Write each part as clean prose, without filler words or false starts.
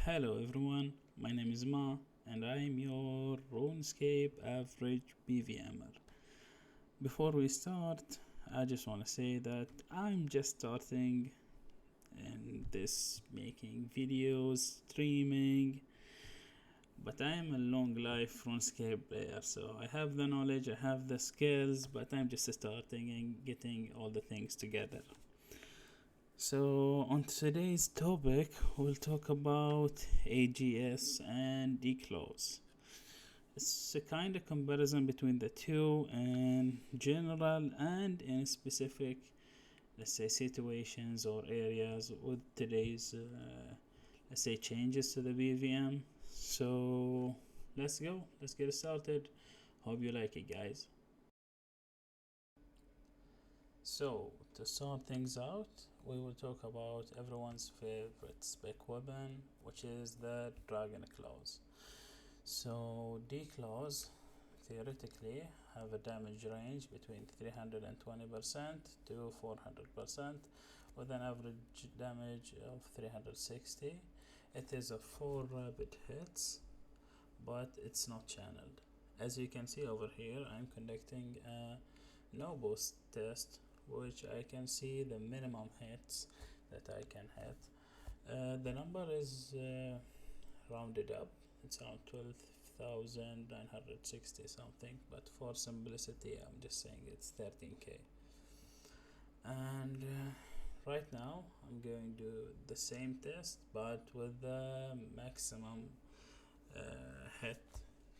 Hello everyone, my name is Ma and I am your Runescape average BVMer. Before we start, I just want to say that I'm just starting in this making videos, streaming, but I am a long life RuneScape player, so I have the knowledge, I have the skills, but I'm just starting and getting all the things together. So, on today's topic, we'll talk about AGS and DClaws. It's a kind of comparison between the two in general and in specific, let's say, situations or areas with today's, let's say, changes to the BVM. So, let's go, let's get started. Hope you like it, guys. So, to start things out, we will talk about everyone's favorite spec weapon, which is the Dragon Claws. So, D-Claws theoretically have a damage range between 320% to 400% with an average damage of 360. It is a 4 rapid hits, but it's not channeled. As you can see over here, I'm conducting a no boost test, which I can see the minimum hits that I can hit. The number is rounded up, it's around 12,960 something, but for simplicity I'm just saying it's 13k. And right now I'm going to do the same test but with the maximum hit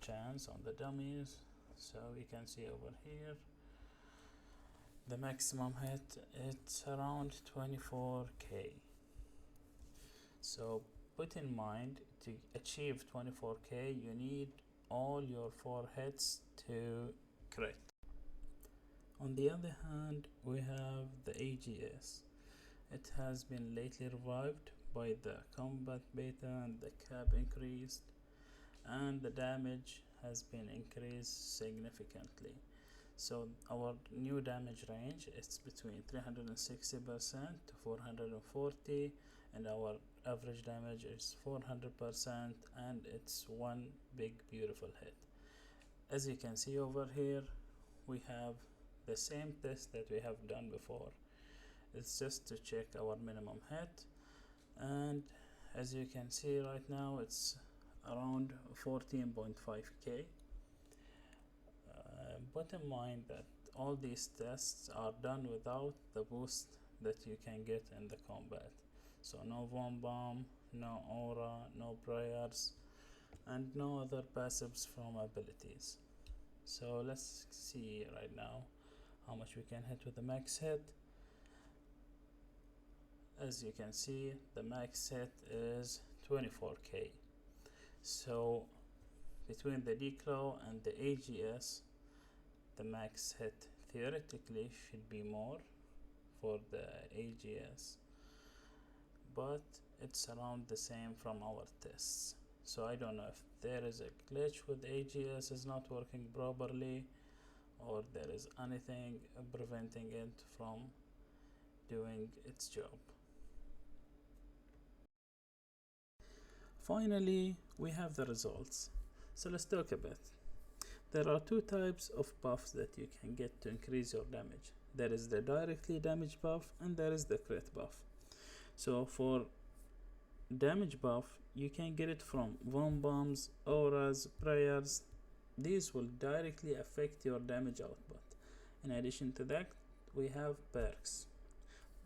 chance on the dummies. So you can see over here the maximum hit, it's around 24k. So put in mind, to achieve 24k you need all your 4 hits to crit. On the other hand, we have the AGS. It has been lately revived by the combat beta and the cap increased, and the damage has been increased significantly. So our new damage range is between 360% to 440, and our average damage is 400%, and it's one big beautiful hit. As you can see over here, we have the same test that we have done before. It's just to check our minimum hit, and as you can see right now it's around 14.5k. Put in mind that all these tests are done without the boost that you can get in the combat. So no Von Bomb, no Aura, no Prayers, and no other passives from abilities. So let's see right now how much we can hit with the max hit. As you can see, the max hit is 24k. So between the D-Claw and the AGS, the max hit theoretically should be more for the AGS, but it's around the same from our tests. So I don't know if there is a glitch with AGS is not working properly, or there is anything preventing it from doing its job. Finally, we have the results. So let's talk a bit. There are two types of buffs that you can get to increase your damage. There is the directly damage buff and there is the crit buff. So for damage buff, you can get it from Von Bombs, Auras, Prayers. These will directly affect your damage output. In addition to that, we have perks.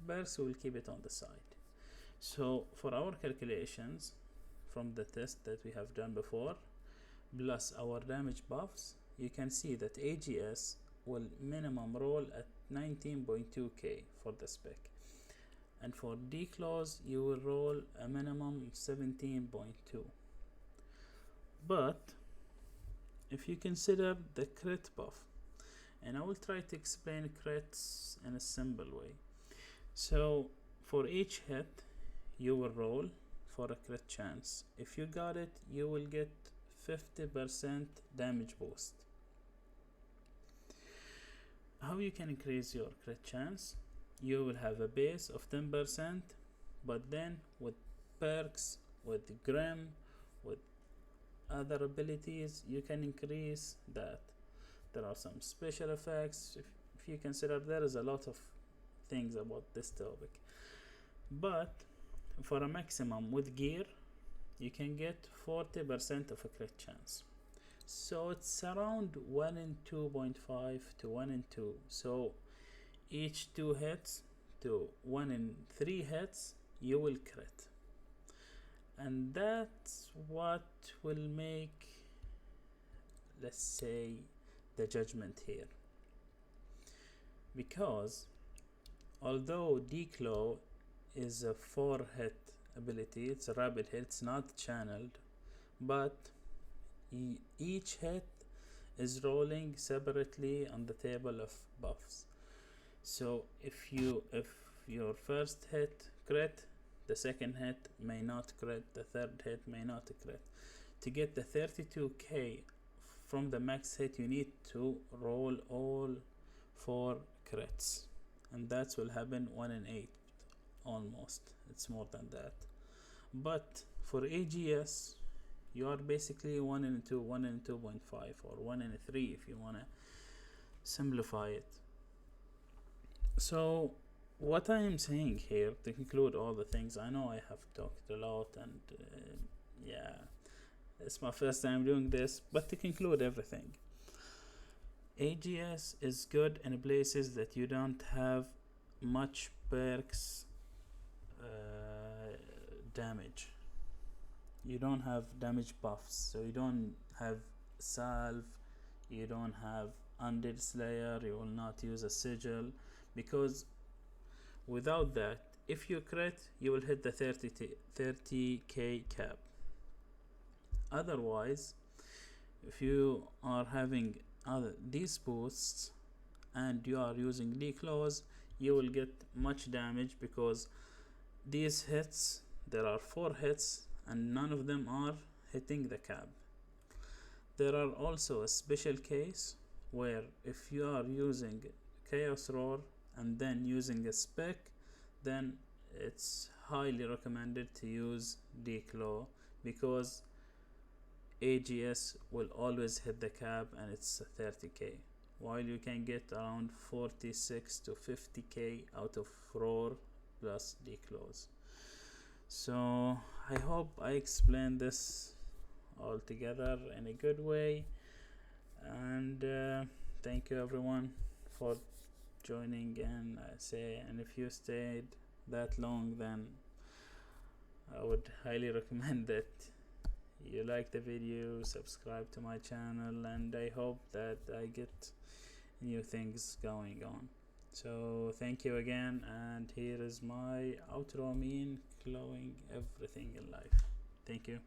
Perks will keep it on the side. So for our calculations from the test that we have done before, plus our damage buffs, you can see that AGS will minimum roll at 19.2k for the spec, and for D-Claws you will roll a minimum of 17.2. But if you consider the crit buff, and I will try to explain crits in a simple way. So for each hit you will roll for a crit chance. If you got it, you will get 50% damage boost. How you can increase your crit chance? You will have a base of 10%, but then with perks with Grim, with other abilities, you can increase that. There are some special effects. If you consider, there is a lot of things about this topic, but for a maximum with gear you can get 40% of a crit chance, so it's around 1 in 2.5 to 1 in 2. So each 2 hits to 1 in 3 hits you will crit, and that's what will make, let's say, the judgment here. Because although DClaw is a 4 hit ability, it's a rapid hit, it's not channeled, but each hit is rolling separately on the table of buffs. So if your first hit crit, the second hit may not crit, the third hit may not crit. To get the 32k from the max hit, you need to roll all 4 crits, and that will happen 1 in 8 almost. It's more than that. But for AGS you are basically 1 in 2, 1 in 2.5, or 1 in 3 if you want to simplify it. So what I am saying here, to conclude all the things, I know I have talked a lot, and yeah, it's my first time doing this, but to conclude everything, AGS is good in places that you don't have much perks damage. You don't have damage buffs, so you don't have salve, you don't have undead slayer, you will not use a sigil, because without that, if you crit, you will hit the 30k cap. Otherwise, if you are having these boosts and you are using DClaws, you will get much damage, because these hits, there are 4 hits and none of them are hitting the cap. There are also a special case where if you are using Chaos Roar and then using a spec, then it's highly recommended to use DClaw, because AGS will always hit the cap and it's 30k, while you can get around 46 to 50k out of Roar plus DClaws. So I hope I explained this all together in a good way, and thank you everyone for joining in. And if you stayed that long, then I would highly recommend that you like the video, subscribe to my channel, and I hope that I get new things going on. So thank you again, and here is my outro, mean clowing everything in life. Thank you.